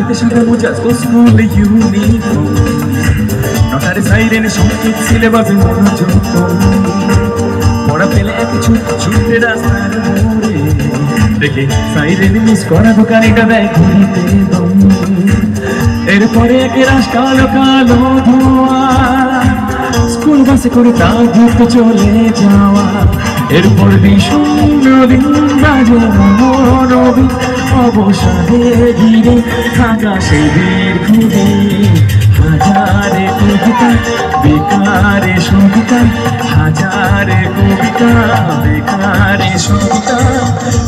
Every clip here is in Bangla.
হাতে সাদা মোজা স্কুল ইউনিফর্ম নটারে সাইরেনে সংকেত সিলেবাসে মনোযোগ পড়া ফেলে ছুটে রাস্তার মোড়ে দেখে সাইরেন মিস করা দোকানিটা দেয় ঘুরিতে দম এরপরে একেরাস কালো কালো ধোয়া স্কুল বাসে করে তার ঘুরতে চলে যাওয়া এরপর বিষণ্ণ দিন বাজে মনোরবি অবসাদে ঘিরে থাকা সেই দীর্ঘদিন হাজারে কবিতা বেকারে সবিতা হাজারে কবিতা বেকারে সবিতা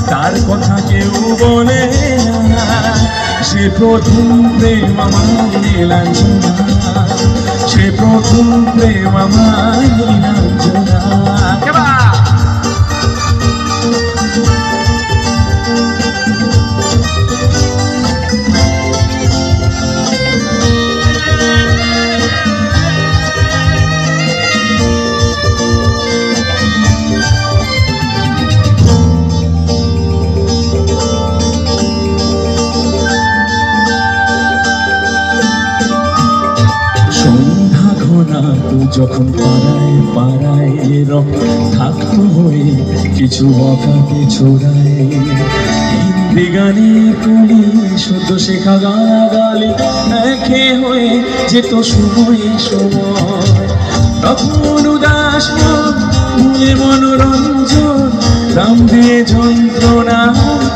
তার কথা কেউ বলে না সে প্রথম প্রেম আমার নীলাঞ্জনা সে প্রথম প্রেম আমার নীলাঞ্জনা যখন পাড়ায় পাড়ায় থাকতো হয়ে কিছু অকাতে ছোড়ায় হিন্দি গানে তুলি সদ্য শেখা গালাগালি একে হয়ে যেত সময় সময় তখন উদাস মনে মনোরঞ্জন দাম দিয়ে যন্ত্রণা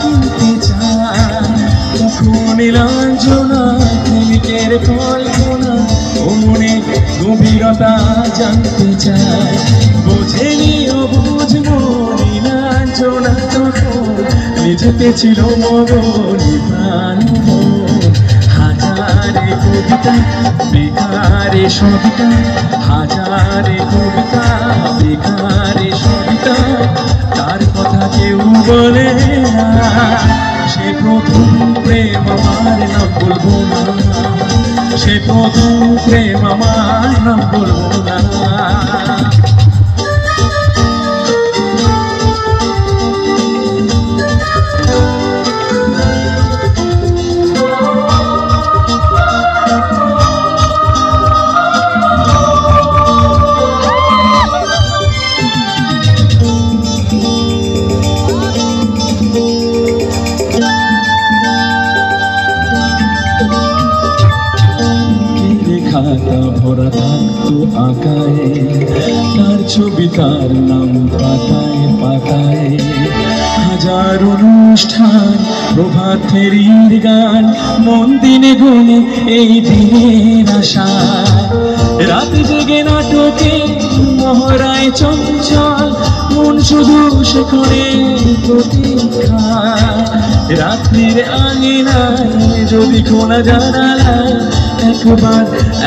কিনতে চায় তখন নীলাঞ্জনা প্রেমিকের কল্পনা ও মনে গভীরতা জানতে চায় বোঝেনি ও বুঝবো নীলাঞ্জনা তখন নিজেতে ছিল মগনি প্রাণ হাজারে কবিতা বেকারে সবিতা হাজারে কবিতা বেকারে সবিতা তার কথা কেউ বলে না সে প্রথম প্রেম আমার নাম বলবো না সে প্রথম প্রেম আমার নাম বলবো না খাতা ভরা থাকতো আঁকায় তার ছবি তার নাম পাতায় পাতায় হাজার অনুষ্ঠান প্রভাত ফেরির গান মন দিনে গলে এই দিনের আশা রাত জেগে নাটকে মহড়ায় চঞ্চল মন শুধু সেখানে প্রতীক্ষা রাত্রির আঙিনায় যদি খোলা জানালায়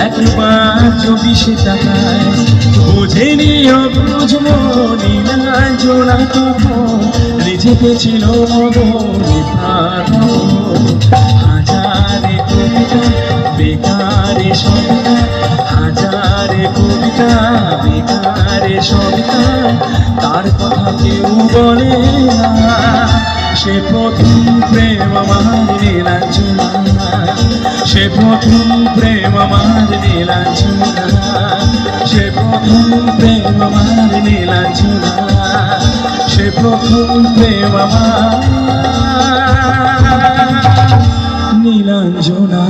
একবার যদি সে তাকায় বোঝেনি বুঝবো নীলাঞ্জনা তখন নিজেতে ছিল মগনি প্রাণ হাজারে কবিতা বেকারে সবিতা হাজারে কবিতা বেকারে সবিতা তার কথা কেউ বলে না সে প্রথম প্রেম আমার নীলাঞ্জনা সে প্রথম প্রেম আমার নীলাঞ্জনা সে প্রথম প্রেম আমার নীলাঞ্জনা সে প্রথম প্রেম আমার নীলাঞ্জনা